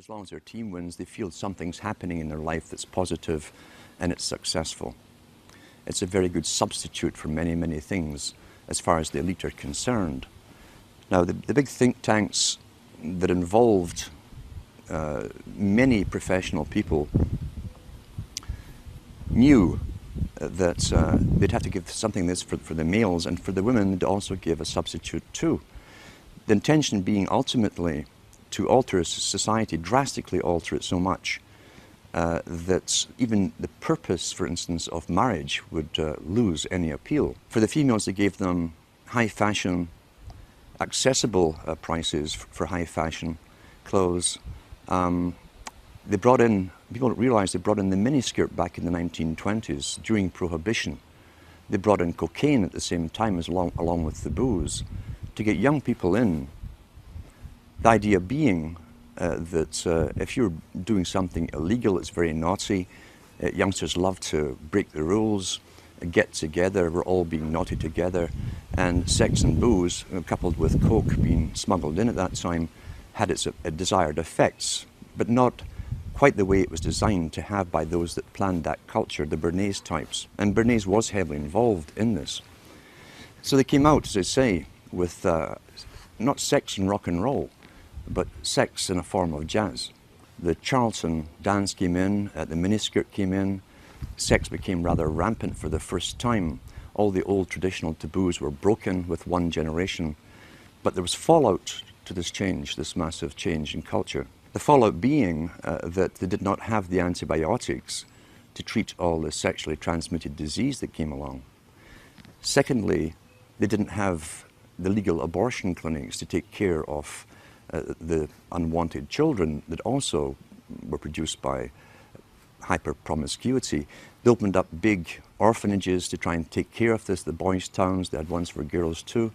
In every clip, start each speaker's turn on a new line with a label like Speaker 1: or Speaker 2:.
Speaker 1: as long as their team wins, they feel something's happening in their life that's positive and it's successful. It's a very good substitute for many, many things as far as the elite are concerned. Now, the big think tanks that involved many professional people knew that they'd have to give something this for the males, and for the women they'd also give a substitute too. The intention being ultimately to alter society, drastically alter it so much that even the purpose, for instance, of marriage would lose any appeal. For the females, they gave them high fashion, accessible prices for high fashion clothes. They brought in, people don't realize they brought in the miniskirt back in the 1920s during Prohibition. They brought in cocaine at the same time as along with the booze to get young people in. The idea being that if you're doing something illegal, it's very naughty. Youngsters love to break the rules, get together, we're all being naughty together, and sex and booze, coupled with coke being smuggled in at that time, had its desired effects, but not quite the way it was designed to have by those that planned that culture, the Bernays types. And Bernays was heavily involved in this. So they came out, as I say, with not sex and rock and roll, but sex in a form of jazz. The Charlton dance came in, the miniskirt came in, sex became rather rampant for the first time. All the old traditional taboos were broken with one generation, but there was fallout to this change, this massive change in culture. The fallout being that they did not have the antibiotics to treat all the sexually transmitted disease that came along. Secondly, they didn't have the legal abortion clinics to take care of the unwanted children that also were produced by hyper-promiscuity. They opened up big orphanages to try and take care of this, the boys' towns. They had ones for girls too.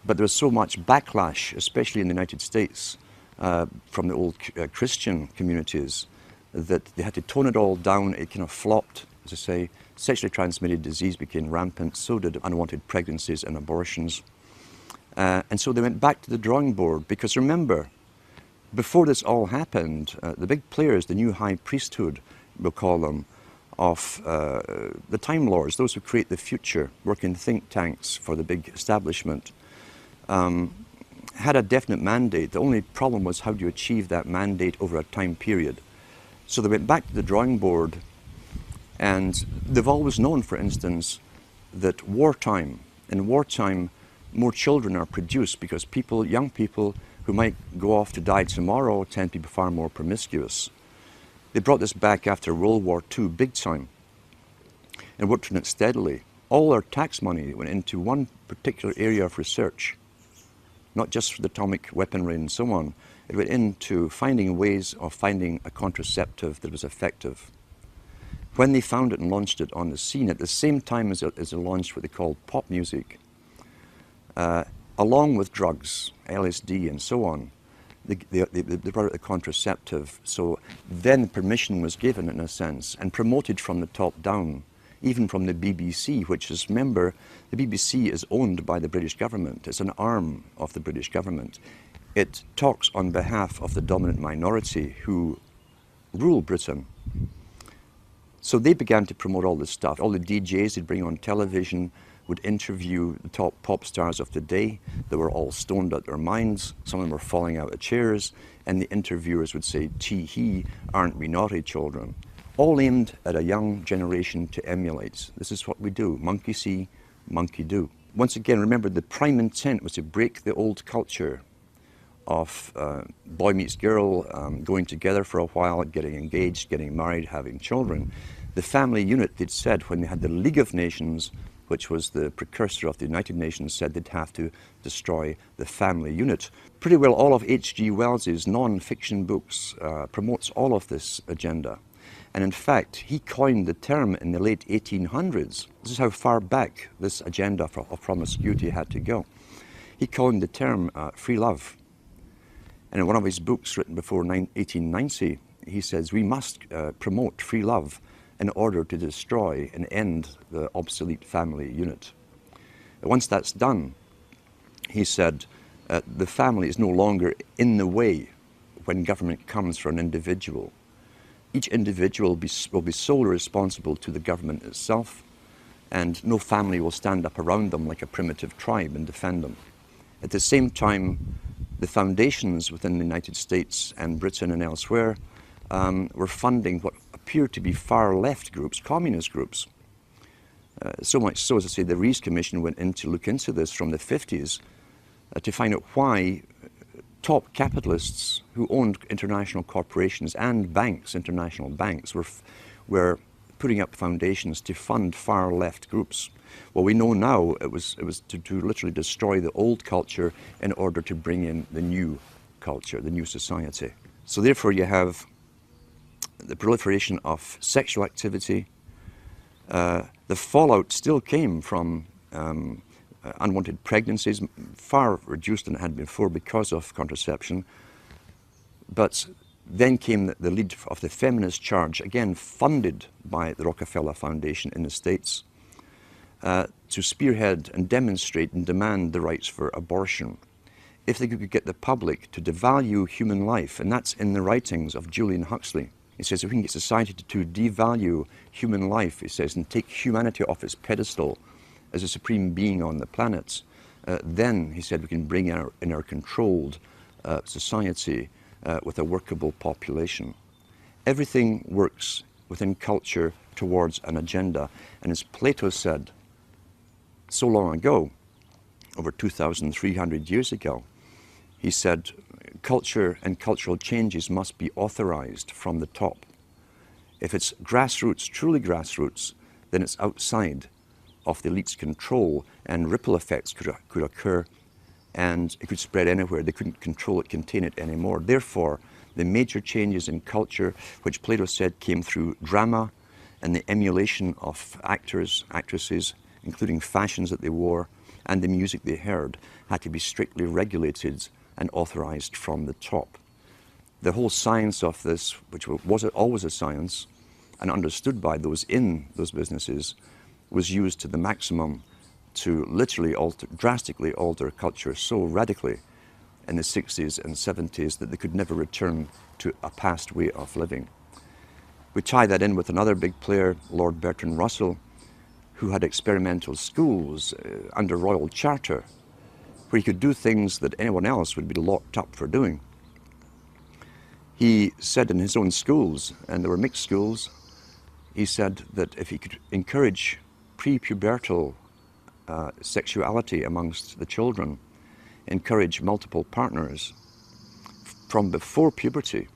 Speaker 1: But there was so much backlash, especially in the United States, from the old Christian communities, that they had to tone it all down. It kind of flopped, as I say. Sexually transmitted disease became rampant, so did unwanted pregnancies and abortions. And so they went back to the drawing board, because remember, before this all happened, the big players, the new high priesthood, we'll call them, of the Time Lords, those who create the future, work in think tanks for the big establishment, had a definite mandate. The only problem was how do you achieve that mandate over a time period. So they went back to the drawing board, and they've always known, for instance, that in wartime, more children are produced because young people who might go off to die tomorrow tend to be far more promiscuous. They brought this back after World War II big time and worked on it steadily. All their tax money went into one particular area of research, not just for the atomic weaponry and so on. It went into finding ways of finding a contraceptive that was effective. When they found it and launched it on the scene, at the same time as they launched what they called pop music, along with drugs, LSD and so on, they brought out the contraceptive. So then permission was given, in a sense, and promoted from the top down, even from the BBC, which is, remember, the BBC is owned by the British government. It's an arm of the British government. It talks on behalf of the dominant minority who rule Britain. So they began to promote all this stuff. All the DJs they'd bring on television would interview the top pop stars of the day. They were all stoned out their minds. Some of them were falling out of chairs. And the interviewers would say, "Tee-hee, aren't we naughty children?" All aimed at a young generation to emulate. This is what we do. Monkey see, monkey do. Once again, remember, the prime intent was to break the old culture of boy meets girl, going together for a while, getting engaged, getting married, having children. The family unit, they'd said, when they had the League of Nations, which was the precursor of the United Nations, said they'd have to destroy the family unit. Pretty well all of H.G. Wells's non-fiction books promotes all of this agenda. And in fact, he coined the term in the late 1800s. This is how far back this agenda of promiscuity had to go. He coined the term free love. And in one of his books written before 1890, he says, we must promote free love in order to destroy and end the obsolete family unit. Once that's done, he said, the family is no longer in the way when government comes for an individual. Each individual will be solely responsible to the government itself, and no family will stand up around them like a primitive tribe and defend them. At the same time, the foundations within the United States and Britain and elsewhere were funding what appeared to be far-left groups, communist groups. So much so, as I say, the Rees Commission went in to look into this from the 50s to find out why top capitalists who owned international corporations and banks, international banks, were putting up foundations to fund far-left groups. Well, we know now it was to literally destroy the old culture in order to bring in the new culture, the new society. So therefore you have the proliferation of sexual activity. The fallout still came from unwanted pregnancies, far reduced than it had before because of contraception. But then came the lead of the feminist charge, again funded by the Rockefeller Foundation in the States, to spearhead and demonstrate and demand the rights for abortion. If they could get the public to devalue human life, and that's in the writings of Julian Huxley. He says if we can get society to devalue human life, he says, and take humanity off its pedestal as a supreme being on the planet, then, he said, we can bring in our controlled society with a workable population. Everything works within culture towards an agenda. And as Plato said so long ago, over 2,300 years ago, he said, culture and cultural changes must be authorized from the top. If it's grassroots, truly grassroots, then it's outside of the elite's control, and ripple effects could occur, and it could spread anywhere. They couldn't control it, contain it anymore. Therefore, the major changes in culture, which Plato said came through drama and the emulation of actors, actresses, including fashions that they wore, and the music they heard, had to be strictly regulated and authorized from the top. The whole science of this, which was always a science, and understood by those in those businesses, was used to the maximum to literally drastically alter culture so radically in the 60s and 70s that they could never return to a past way of living. We tie that in with another big player, Lord Bertrand Russell, who had experimental schools under royal charter, where he could do things that anyone else would be locked up for doing. He said in his own schools, and there were mixed schools, he said that if he could encourage pre-pubertal sexuality amongst the children, encourage multiple partners from before puberty,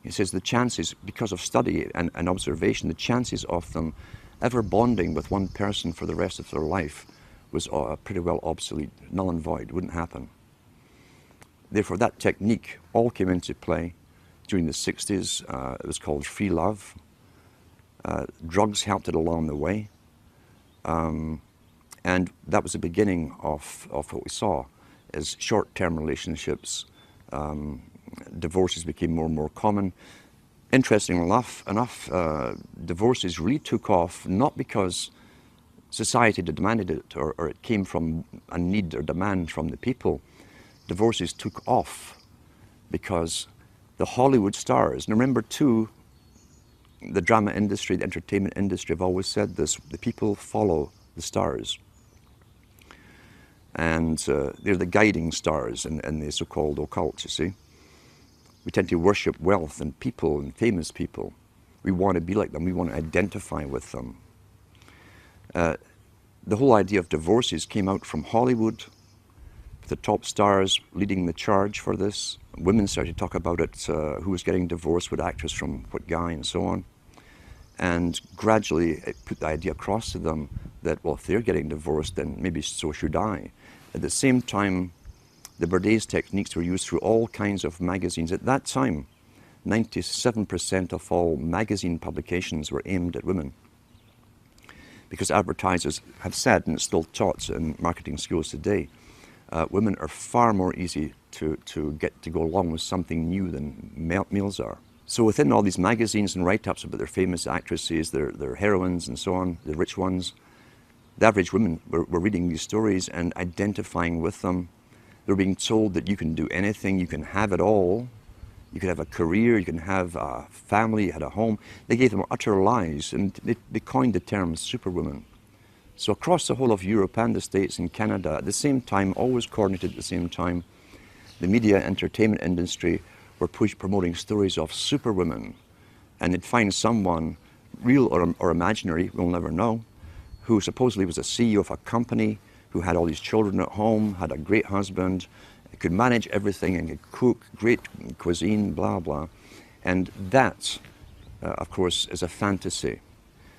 Speaker 1: he says the chances, because of study and observation, the chances of them ever bonding with one person for the rest of their life was pretty well obsolete, null and void, wouldn't happen. Therefore, that technique all came into play during the 60s. It was called free love. Drugs helped it along the way. And that was the beginning of what we saw as short-term relationships. Divorces became more and more common. Interestingly enough, divorces really took off not because society demanded it or it came from a need or demand from the people. Divorces took off because the Hollywood stars, and remember too, the drama industry, the entertainment industry have always said this, the people follow the stars. And they're the guiding stars in the so-called occult, you see. We tend to worship wealth and people and famous people. We want to be like them. We want to identify with them. The whole idea of divorces came out from Hollywood, with the top stars leading the charge for this. Women started to talk about it, who was getting divorced, what actress from what guy, and so on. And gradually it put the idea across to them that, well, if they're getting divorced, then maybe so should I. At the same time, the Bourdaise techniques were used through all kinds of magazines. At that time, 97% of all magazine publications were aimed at women. Because advertisers have said, and it's still taught in marketing schools today, women are far more easy to get to go along with something new than males are. So within all these magazines and write-ups about their famous actresses, their heroines and so on, the rich ones, the average women were reading these stories and identifying with them. They're being told that you can do anything, you can have it all, You could have a career, you can have a family, you had a home. They gave them utter lies, and they coined the term superwoman. So across the whole of Europe and the States and Canada, at the same time, always coordinated at the same time, the media entertainment industry were promoting stories of superwomen. And they'd find someone, real or imaginary, we'll never know, who supposedly was a CEO of a company, who had all these children at home, had a great husband, could manage everything and could cook great cuisine, blah, blah. And that, of course, is a fantasy.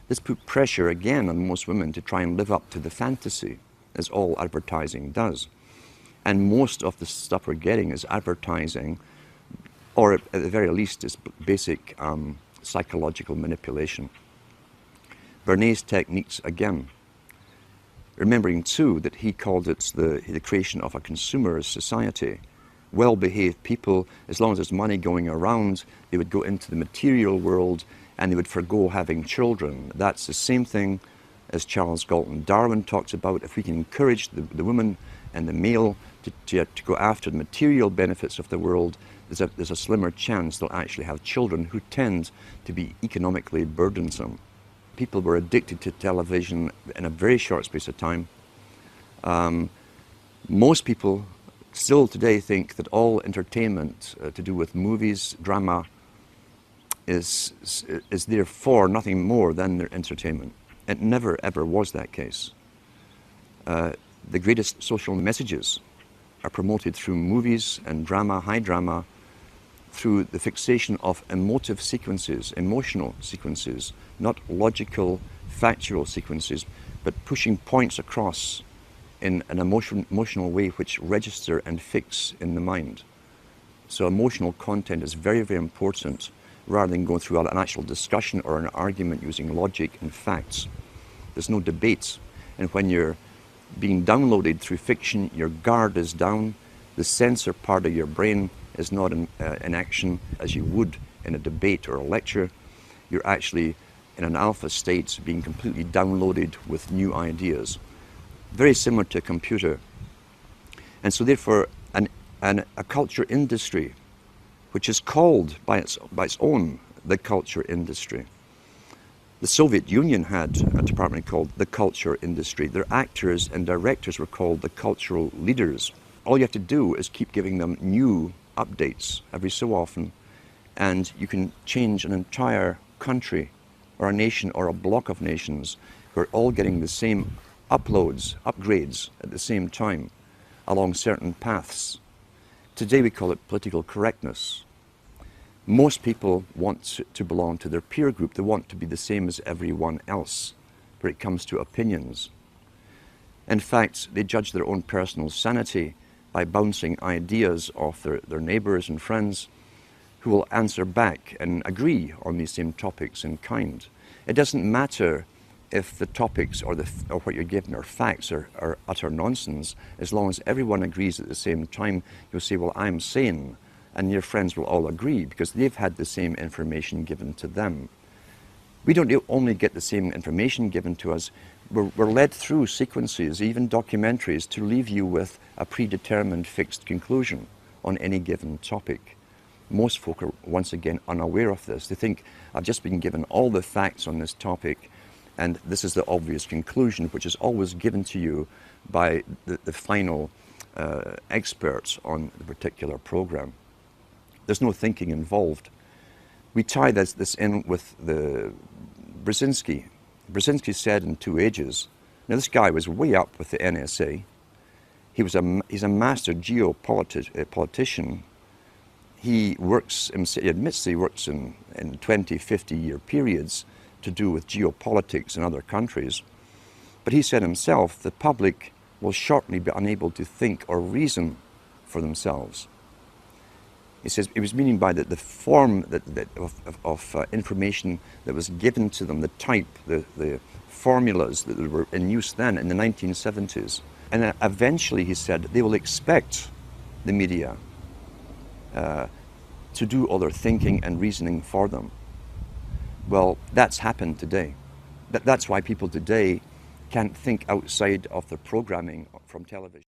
Speaker 1: This put pressure again on most women to try and live up to the fantasy, as all advertising does. And most of the stuff we're getting is advertising, or at the very least is basic psychological manipulation. Bernays' techniques again. Remembering too that he called it the creation of a consumerist society. Well-behaved people, as long as there's money going around, they would go into the material world and they would forgo having children. That's the same thing as Charles Galton Darwin talks about. If we can encourage the woman and the male to go after the material benefits of the world, there's a slimmer chance they'll actually have children who tend to be economically burdensome. People were addicted to television in a very short space of time. Most people still today think that all entertainment to do with movies, drama, is therefore nothing more than their entertainment. It never ever was that case. The greatest social messages are promoted through movies and drama, high drama, through the fixation of emotive sequences, emotional sequences, not logical, factual sequences, but pushing points across in an emotional way which register and fix in the mind. So emotional content is very, very important, rather than going through an actual discussion or an argument using logic and facts. There's no debate. And when you're being downloaded through fiction, your guard is down, the censor part of your brain is not in action as you would in a debate or a lecture. You're actually in an alpha state, being completely downloaded with new ideas. Very similar to a computer. And so therefore, a culture industry, which is called by its own the culture industry. The Soviet Union had a department called the culture industry. Their actors and directors were called the cultural leaders. All you have to do is keep giving them new updates every so often, and you can change an entire country or a nation or a block of nations who are all getting the same upgrades at the same time along certain paths. Today we call it political correctness. Most people want to belong to their peer group. They want to be the same as everyone else when it comes to opinions. In fact, they judge their own personal sanity by bouncing ideas off their neighbours and friends who will answer back and agree on these same topics in kind. It doesn't matter if the topics or what you're given are facts or utter nonsense, as long as everyone agrees at the same time. You'll say, well, I'm sane, and your friends will all agree because they've had the same information given to them. We don't only get the same information given to us, we're led through sequences, even documentaries, to leave you with a predetermined fixed conclusion on any given topic. Most folk are once again unaware of this. They think, I've just been given all the facts on this topic and this is the obvious conclusion, which is always given to you by the final experts on the particular program. There's no thinking involved. We tie this in with the Brzezinski. Brzezinski said in 2 Ages, now this guy was way up with the NSA. He's a master geopolitician. He admits he works in 20, 50-year periods to do with geopolitics in other countries. But he said himself, the public will shortly be unable to think or reason for themselves. He says it was meaning by the form of information that was given to them, the type, the formulas that were in use then in the 1970s. And eventually, he said, they will expect the media to do all their thinking and reasoning for them. Well, that's happened today. That's why people today can't think outside of their programming from television.